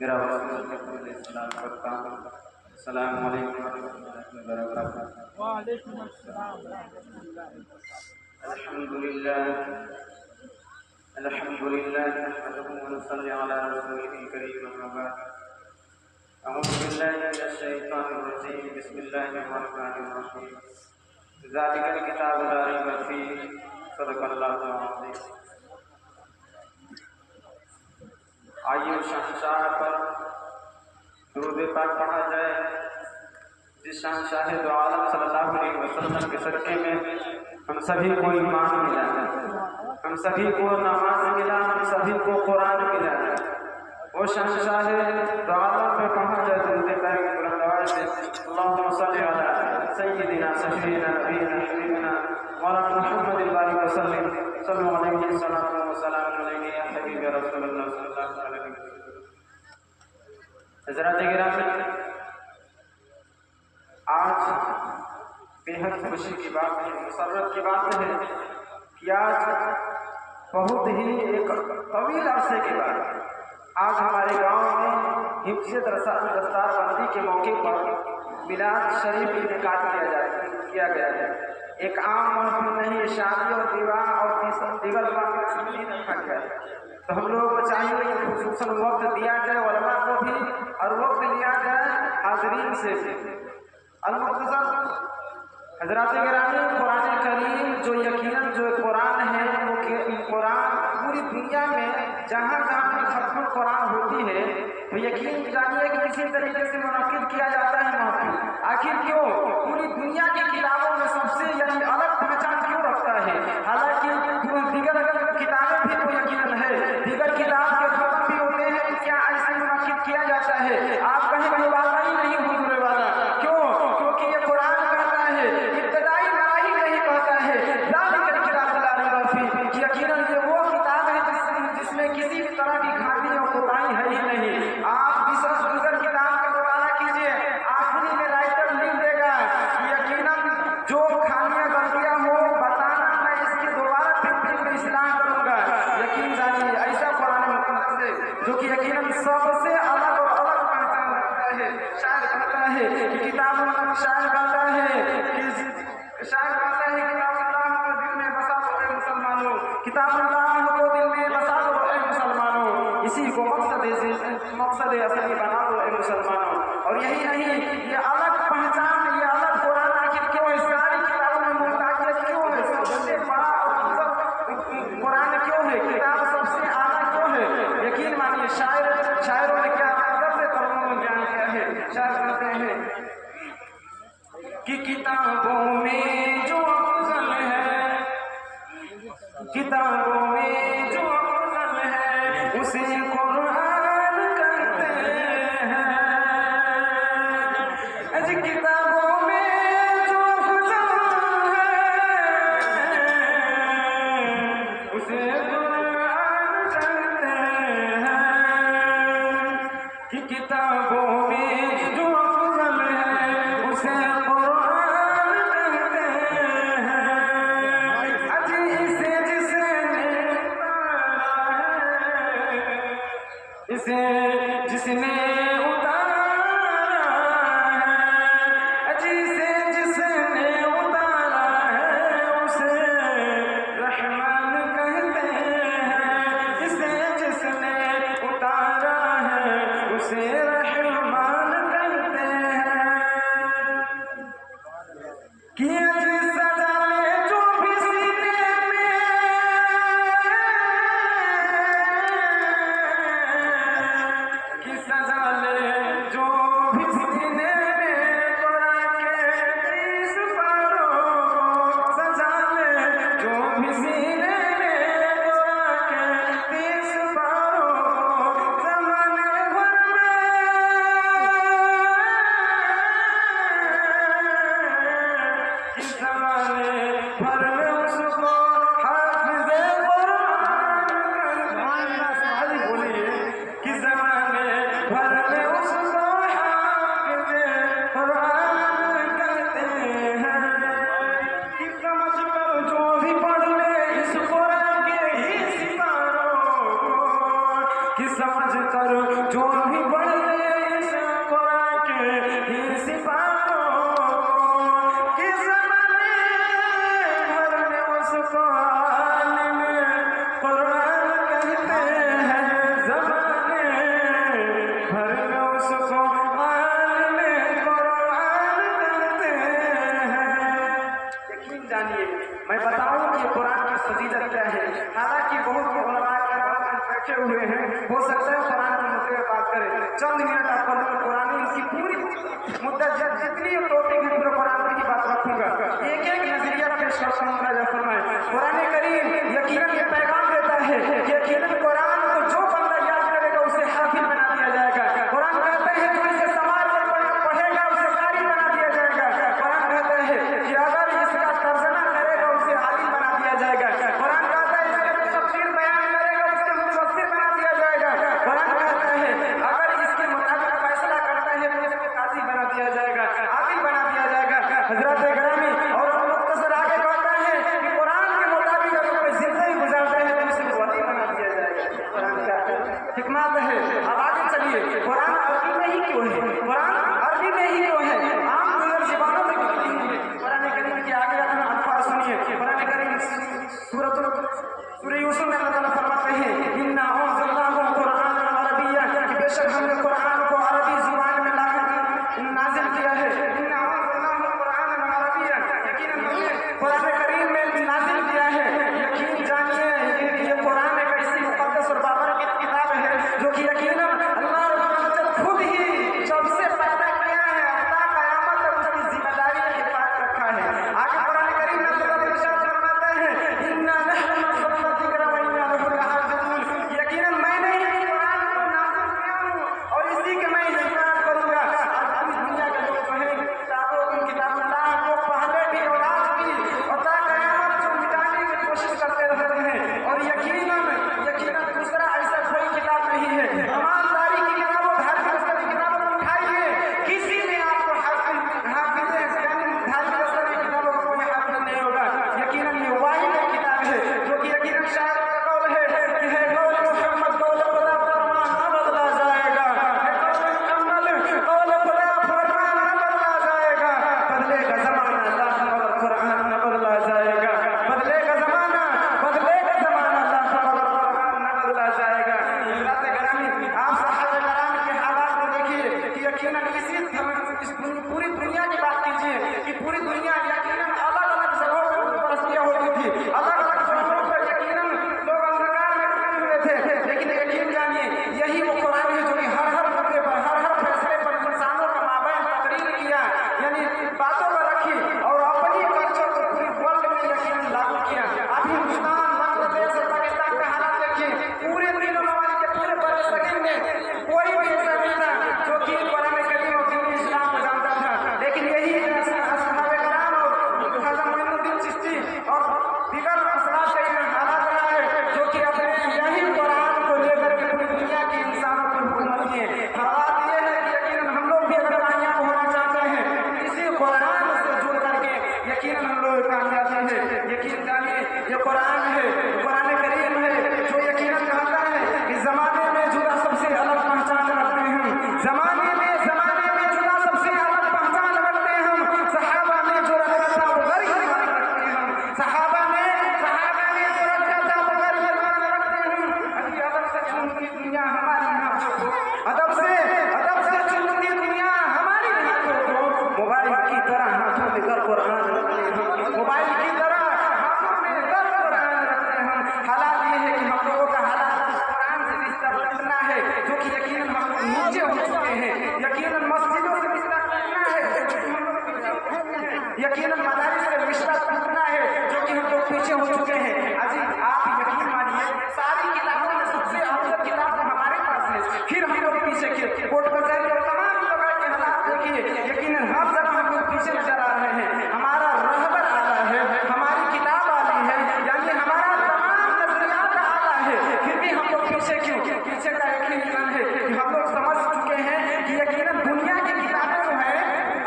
میرا سلام کرتا ہوں. السلام علیکم ورحمۃ اللہ وبرکاتہ. وعلیکم السلام ورحمۃ اللہ. الحمد لله نحمده ونصلي على رسوله الكريم أما بعد. أعوذ بالله من الشيطان الرجيم. بسم الله الرحمن الرحيم. ذلك الكتاب لا ريب فيه. صدق الله العظيم. آئیے شہنشاہ پر درود پاک پڑھا جائے جس شہنشاہ دو عالم صلی اللہ علیہ وسلم کے صدقے میں ہم سبھی کو ایمان ملا ہے، ہم سبھی کو نماز ملا، ہم سبھی کو قرآن ملا ہے. وہ شہنشاہ دو عالم پہ پڑھا جائے درود پاک بلند آواز سے. اللہم صلی علی سیدنا سفینا نبینا حبیبنا مولانا محمد الباری وسلم. صلی اللہ علیہ وسلم وسلام علیہ یا حبیب رسول اللہ صلی اللہ علیہ وسلم. حضرات گرامی، آج بےحد خوشی کی بات ہے، مسرت کی بات ہے کہ آج بہت ہی ایک طویل عرصے کے بعد آج ہمارے گاؤں میں حفظ دستار بندی کے موقع پر میلاد شریف انعقاد کیا گیا ہے. ایک عام محفل نہیں، شادی اور بیواہ اور دیگر مواقع نہیں رکھا گیا ہے. تو ہم لوگوں کو چاہیے کہ خصوصاً وقت دیا جائے علماء کو بھی اور وقت لیا جائے حاضرین سے. المختصر حضرات گرامی، قرآن کریم جو یقیناً جو قرآن ہے وہ قرآن پوری دنیا میں جہاں جہاں بھی ختم قرآن ہوتی ہے تو یقین جانیے کہ کسی طریقے سے منعقد کیا جاتا ہے محفل. آخر کیوں؟ پوری دنیا کی کتابوں میں سب سے یعنی الگ پہچان کیوں رکھتا ہے؟ حالانکہ دیگر کتابیں بھی تو یقیناً ہے، دیگر کتاب کے ختم بھی ہوتے ہیں، کیا ایسے منعقد کیا جاتا ہے؟ آپ کہیں کہیں والا ہی نہیں حضور والا. کیوں؟ کیونکہ یہ قرآن کہتا ہے، ابتدائی مراحل نہیں کہتا ہے ذالک الکتاب لا ریب فیہ. یقیناً یہ وہ کتاب ہے جس میں کسی بھی طرح کی خامی اور کوتاہی ہے ہی نہیں. آپ دیگر کتاب کا مطالعہ کیجیے، آخری میں رائٹر لکھ دے گا کہ یقیناً جو خامیاں غلطیاں ہو بتانا، میں اس کی دوبارہ پھر اصلاح کروں گا. یقین جانیے ایسا قرآن مقدس ہے جو کہ یقیناً سب سے الگ اور الگ پہچان رکھتا ہے. شاعر کہتا ہے کہ کتاب اللہ، شاعر کہتا ہے کتاب اللہ کو دل میں بسا دو اے مسلمانوں، کتاب اللہ کو دل میں بسا دو اے مسلمانوں، اسی کو مقصد اصلی بنا دو اے مسلمانوں. اور یہی نہیں، یہ الگ پہچان، یہ الگ قرآن آخر کیوں ہے؟ ساری کتابوں میں محتاجیت کیوں ہے؟ سب سے بڑا اور افضل قرآن کیوں ہے؟ کتاب سب سے اعلیٰ کیوں ہے؟ یقین مانیے شاعروں نے کیا ادب سے ترجمہ میں بیان کیا ہے. شاعر کہتے ہیں کہ کتابوں میں جو افضل ہے، کتابوں میں جو افضل ہے اسے قرآن کہتے ہیں. کتابوں میں جو افضل ہے اسے قرآن کہتے ہیں. کہ کتابوں میں جو افضل ہے اسے قرآن کہتے ہیں. اسے جس نے اتارا ہے، جس نے اتارا ہے اسے رحمان کہتے ہیں. اسے جس نے اتارا ہے اسے رحمان کہتے ہیں. کہ سجا لے جو بھی سینے میں، کہ سجا لے جو بھی سینے میں قرآن کے 30 پاروں کو، سجا لے جو بھی سینے میں قرآن کے 30 پاروں کو. زمانے بھر میں اس کو حافظ قرآن بولیے کہ زمانے بھر میں اس کو حافظ قرآن کہتے ہیں. کہ سمجھ کر جو بھی پڑھ لے اس قرآن کے ہی سپاروں کو، کہ سمجھ کر جو بھی پڑھ ہی سپاہوں کے زمانے بھر میں اس کو عالم قرآن کہتے ہیں، زمانے بھر میں اس کو عالم قرآن کہتے ہیں۔ یقین جانیے میں بتاؤں کہ قرآن کی فضیلت کیا ہے، حالانکہ بہت علماء کرام بیٹھے ہوئے ہیں، ہو سکتا ہے قرآن کے مدعے بات کریں، چند منٹ آپ کو قرآن کی پوری مدت جتنی ٹاپک ہے پورے قرآن کی بات رکھوں گا، ایک ایک نظریہ پیش کرتا ہوں۔ فرمائے قرآن کریم یقیناً یہ پیغام دیتا ہے کہ یقیناً قرآن کو جو بندہ یاد کرے گا اسے حافظ بنا دیا جائے گا۔ قرآن کہتا ہے جو اسے سماج میں پڑھے گا اسے قاری بنا دیا جائے گا۔ قرآن کہتا ہے کہ اگر اس کا ترجمہ کرے گا اسے عالم بنا دیا جائے گا۔ قرآن کہتا ہے اس کا تفسیر بیان کرے گا اسے مفسر بنا دیا جائے گا۔ قرآن کہتا ہے اگر اس کے مطابق فیصلہ کرتا ہے تو اس کو قاضی بنا دیا جائے گا، عادل بنا دیا جائے گا۔ حضرت گرامی اور مختصر آگے کہتا ہے کہ قرآن کے مطابق اگر کوئی زندگی گزارتا ہے تو اسے ولی بنا دیا جائے گا۔ قرآن کیا حکمت ہے۔ اب آگے چلیے، قرآن عربی میں ہی کیوں ہے؟ قرآن عربی میں ہی کیوں ہے؟ عام دیگر زبانوں میں کیوں نہیں ہے؟ قرآن کریم کے آگے اپنا الفاظ سنیے۔ قرآن کریم سورہ یوسف میں اللہ تعالیٰ فرماتے ہیں اِنَّا أَنزَلْنَاهُ قُرْآنًا عَرَبِيًّا، کہ بے شک ہم نے قرآن کو عربی زبان میں نازل کیا ہے۔ اِنَّا أَنزَلْنَاهُ قُرْآنًا عَرَبِيًّا، یقیناً ہم نے قرآن کریم میں نازل کیا ہے۔ یقین جانیے یہ قرآن ایک ایسی مقدس اور بابرکت کتاب ہے جو کہ یقیناً اللہ رب العزت خود ہی جب سے پیدا کیا ہے تا قیامت تک اس کی ذمہ داری کے پاس رکھا ہے۔ آگے قرآن کریم میں اللہ ارشاد فرماتا ہے اِنَّا نَحْنُ نَزَّلْنَا الذِّكْرَ وَإِنَّا لَهُ لَحَافِظُونَ، یقیناً میں نے ہی قرآن کو نازل کیا ہوں اور اسی کے میں حفاظت کروں گا۔ آج پوری دنیا کے لوگ جو ہیں کتاب اللہ کو پہلے بھی اور آج بھی اور تا قیامت جو مٹانے کی کوشش کرتے رہتے ہیں، اور یقیناً دوسرا ایسا کوئی کتاب نہیں ہے۔ ایمانداری کی کتاب اور دھارمک کی کتاب کو اٹھائیے، کسی میں آپ کو حافظ دھارمک کی کتابوں کو کوئی حافظ نہیں ہوگا۔ یقیناً یہ واحد کتاب ہے جو کہ یقیناً شاعر کا قول ہے کہ ہے قول محمد قول خدا فرمان نہ بدلا جائے گا، ہے قول محمد قول خدا فرمان نہ بدلا جائے گا، بدلے گا زمانہ اللہ مگر قرآن نہ بدلا جائے گا، بدلے گا زمانہ اللہ مگر قرآن نہ بدلا جائے گا۔ حضرات گرامی آپ صحابہ کرام کے حالات کو دیکھیے کہ یقیناً اس پوری دنیا کی بات کیجیے کہ پوری دنیا یقیناً الگ الگ جگہوں پر پرستیاں ہوتی تھی، الگ الگ جگہوں پر یقیناً لوگ اندھکار میں ڈوبے ہوئے تھے، لیکن یقین جانیے یہی وہ قرآن ہے جو کہ ہر مدعے پر ہر فیصلے پر انسانوں کا مابین تقریر کیا، یعنی باتوں پر رکھی اور اپنی کلچر کو پوری ورلڈ میں یقیناً لاگو کیا۔ اب ہندوستان، بنگلہ دیش اور پاکستان کا حالات دیکھیے، پورے تینوں ممالک کے پورے برصغیر میں کوئی بھی ایسا نہیں تھا جو کہ قرآن کریم اور دین اسلام کو جانتا تھا، لیکن یہی اصحاب کرام اور خواجہ معین الدین چشتی اور دیگر اصحاب کا یہ حالات رہا ہے جو کہ اپنے یہی قرآن کو لے کر کے پوری دنیا کے انسانوں کی حکومت کیے۔ حالات یہ ہے کہ یقیناً ہم لوگ بھی اگر کامیاب ہونا چاہتے ہیں اسی قرآن سے جڑ کر کے یقیناً ہم لوگ کامیاب ہیں۔ یقین جانیے یہ قرآن ہے، قرآن کریم ہے جو یقیناً کہتا ہے کہ زمانے میں جدا سب سے الگ پہچان رکھتے ہیں، زمانے میں جدا سب سے الگ پہچان رکھتے ہیں ہم، صحابہ نے جو رکھا تھا وہ غیر ایمان رکھتے ہیں ہم، صحابہ نے جو رکھا تھا وہ غیر ایمان رکھتے ہیں ہم۔ ابھی ادب سے چنتی دنیا ہماری نہ ہو، ادب سے چنتی دنیا ہماری نہ ہو، موبائل کی طرح ہاتھوں میں در قرآن رکھتے ہیں ہم، موبائل کی طرح ہاتھوں میں در قرآن رکھتے ہیں ہم۔ حالات یہ ہے کہ ہم لوگوں کا حالات قرآن سے رشتہ رکھنا ہے جو کہ یقیناً ہم نیچے ہو چکے ہیں، یقیناً مسجدوں سے رشتہ رکھنا ہے یقیناً مدارس سے رشتہ ٹوٹنا ہے جو کہ ہم لوگ پیچھے ہو چکے ہیں۔ عزیز آپ یقین مانیے ساری کتابوں میں سب سے افضل کتاب ہمارے پاس ہے، پھر ہم لوگ پیچھے کے کوٹ کچہری اور تمام جگہ کے حالات دیکھیے، یقیناً ہر جگہ ہم لوگ پیچھے نظر آ رہے ہیں۔ ہمارا رہبر اعلیٰ ہے، ہماری کتاب اعلیٰ ہے، یعنی ہمارا تمام نظریات اعلیٰ ہے، پھر بھی ہم لوگ پیچھے کیوں؟ پیچھے کا ایک ہی ریزن ہے کہ ہم لوگ سمجھ چکے ہیں کہ یقیناً دنیا کی کتابیں جو ہے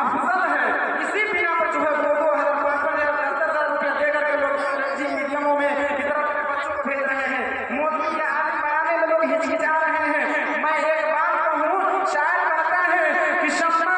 افضل ہے، اسی بنا پر جو ہے 2,000 5,000 10,000 روپیہ دے کر کے لوگ انگریزی میڈیموں میں کی طرف اپنے بچوں کو بھیج رہے ہیں، مولوی کے عالم بنانے میں لوگ ہچکچا رہے ہیں۔ میں ایک بات کہوں، شاعر کہتا ہے کہ شمع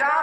4